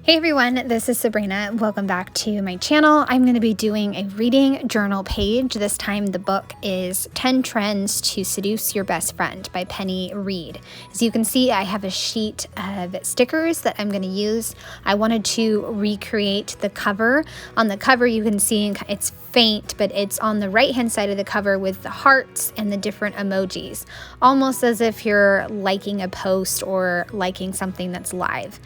Hey everyone, this is Sabrina. Welcome back to my channel. I'm going to be doing a reading journal page. This time the book is 10 Trends to Seduce Your Best Friend by Penny Reid. As you can see, I have a sheet of stickers that I'm going to use. I wanted to recreate the cover. On the cover you can see it's faint, but it's on the right hand side of the cover with the hearts and the different emojis, almost as if you're liking a post or liking something that's live.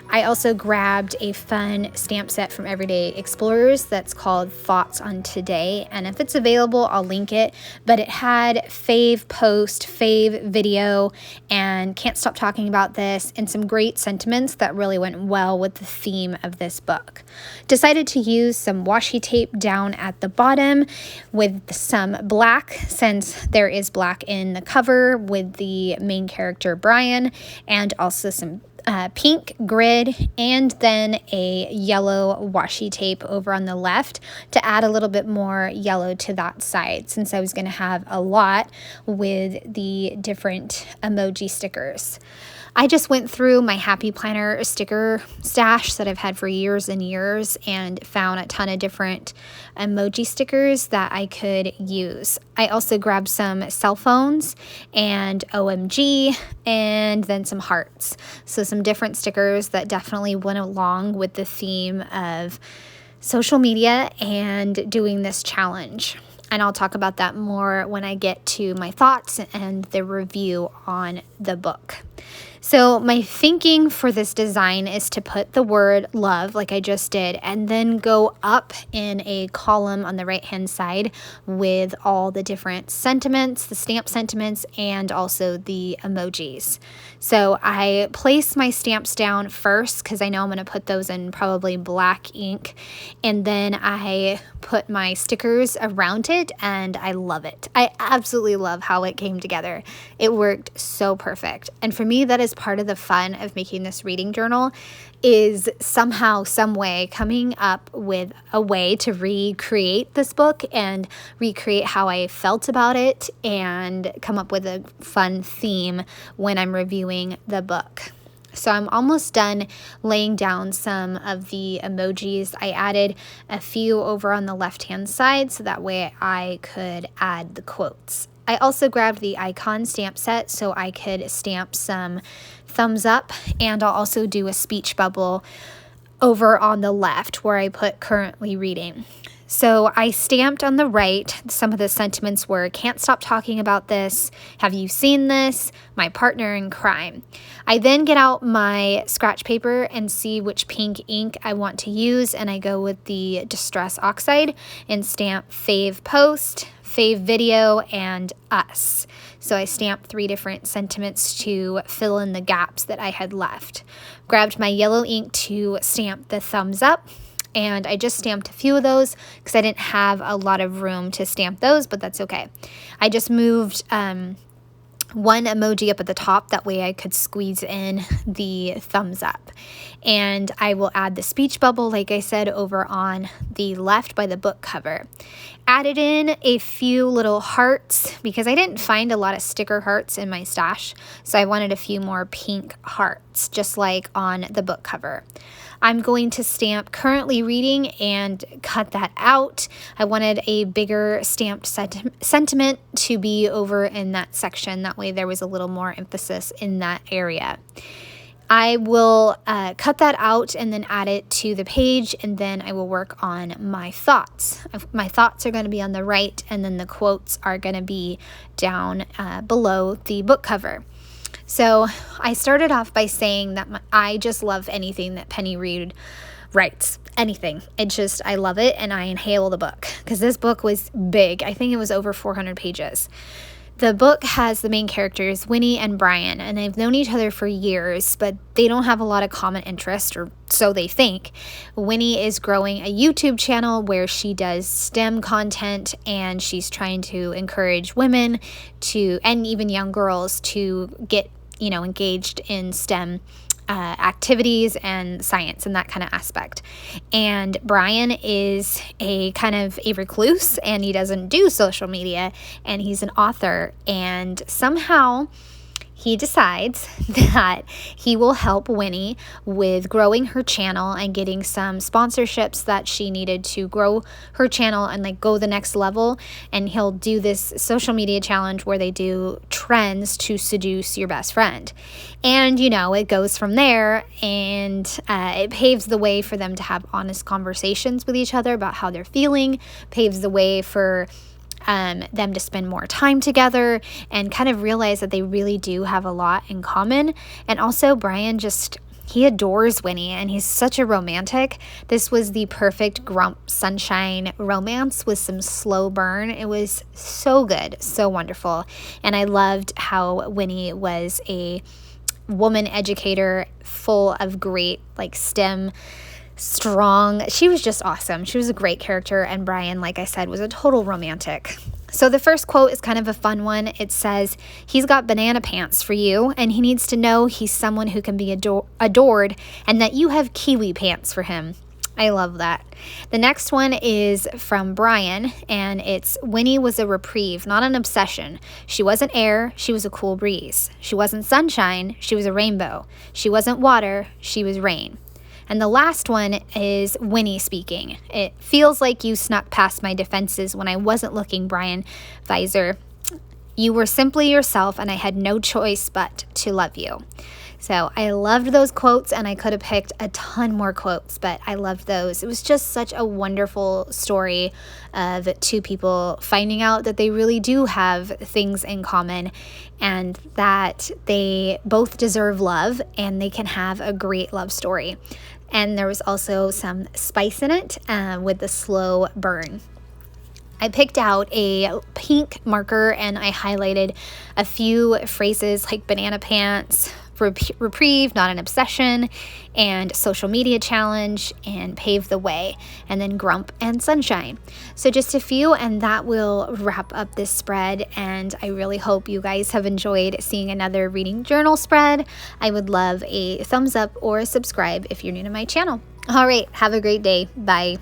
I also grabbed a fun stamp set from Everyday Explorers that's called Thoughts on Today, and if it's available, I'll link it, but it had fave post, fave video, and can't stop talking about this, and some great sentiments that really went well with the theme of this book. Decided to use some washi tape down at the bottom with some black, since there is black in the cover with the main character Brian, and also some pink grid, and then a yellow washi tape over on the left to add a little bit more yellow to that side, since I was going to have a lot with the different emoji stickers. I just went through my Happy Planner sticker stash that I've had for years and years and found a ton of different emoji stickers that I could use. I also grabbed some cell phones and OMG and then some hearts. So some different stickers that definitely went along with the theme of social media and doing this challenge. And I'll talk about that more when I get to my thoughts and the review on the book. So my thinking for this design is to put the word love, like I just did, and then go up in a column on the right-hand side with all the different sentiments, the stamp sentiments, and also the emojis. So I place my stamps down first because I know I'm going to put those in probably black ink, and then I put my stickers around it, and I love it. I absolutely love how it came together. It worked so perfect. And for me, that is part of the fun of making this reading journal, is somehow, some way coming up with a way to recreate this book and recreate how I felt about it and come up with a fun theme when I'm reviewing the book. So I'm almost done laying down some of the emojis. I added a few over on the left-hand side so that way I could add the quotes. I also grabbed the icon stamp set so I could stamp some thumbs up, and I'll also do a speech bubble over on the left where I put currently reading. So I stamped on the right, some of the sentiments were, can't stop talking about this, have you seen this, my partner in crime. I then get out my scratch paper and see which pink ink I want to use, and I go with the Distress Oxide and stamp fave post, fave video, and us. So I stamped 3 different sentiments to fill in the gaps that I had left. Grabbed my yellow ink to stamp the thumbs up, and I just stamped a few of those because I didn't have a lot of room to stamp those, but that's okay. I just moved one emoji up at the top, that way I could squeeze in the thumbs up. And I will add the speech bubble, like I said, over on the left by the book cover. Added in a few little hearts because I didn't find a lot of sticker hearts in my stash, so I wanted a few more pink hearts, just like on the book cover. I'm going to stamp currently reading and cut that out. I wanted a bigger stamped sentiment to be over in that section. That way there was a little more emphasis in that area. I will cut that out and then add it to the page, and then I will work on my thoughts. My thoughts are going to be on the right, and then the quotes are going to be down below the book cover. So I started off by saying that I just love anything that Penny Reid writes. Anything. I love it, and I inhale the book because this book was big. I think it was over 400 pages. The book has the main characters, Winnie and Brian, and they've known each other for years, but they don't have a lot of common interest, or so they think. Winnie is growing a YouTube channel where she does STEM content, and she's trying to encourage women and even young girls to get, engaged in STEM activities and science and that kind of aspect. And Brian is a kind of a recluse, and he doesn't do social media, and he's an author, and somehow he decides that he will help Winnie with growing her channel and getting some sponsorships that she needed to grow her channel and like go the next level. And he'll do this social media challenge where they do trends to seduce your best friend. And, you know, it goes from there, and it paves the way for them to have honest conversations with each other about how they're feeling, paves the way for them to spend more time together and kind of realize that they really do have a lot in common. And also Brian he adores Winnie, and he's such a romantic. This was the perfect Grump Sunshine romance with some slow burn. It was so good, so wonderful. And I loved how Winnie was a woman educator full of great like STEM strong. She was just awesome. She was a great character, and Brian, like I said, was a total romantic. So the first quote is kind of a fun one. It says, "He's got banana pants for you, and he needs to know he's someone who can be adored, and that you have kiwi pants for him." I love that. The next one is from Brian, and it's, "Winnie was a reprieve, not an obsession. She wasn't air, she was a cool breeze. She wasn't sunshine, she was a rainbow. She wasn't water, she was rain." And the last one is Winnie speaking. "It feels like you snuck past my defenses when I wasn't looking, Brian Weiser. You were simply yourself, and I had no choice but to love you." So I loved those quotes, and I could have picked a ton more quotes, but I loved those. It was just such a wonderful story of two people finding out that they really do have things in common, and that they both deserve love, and they can have a great love story. And there was also some spice in it with the slow burn. I picked out a pink marker and I highlighted a few phrases like banana pants, reprieve, not an obsession, and social media challenge, and pave the way, and then grump and sunshine. So just a few, and that will wrap up this spread. And I really hope you guys have enjoyed seeing another reading journal spread. I would love a thumbs up or a subscribe if you're new to my channel. All right, have a great day. Bye.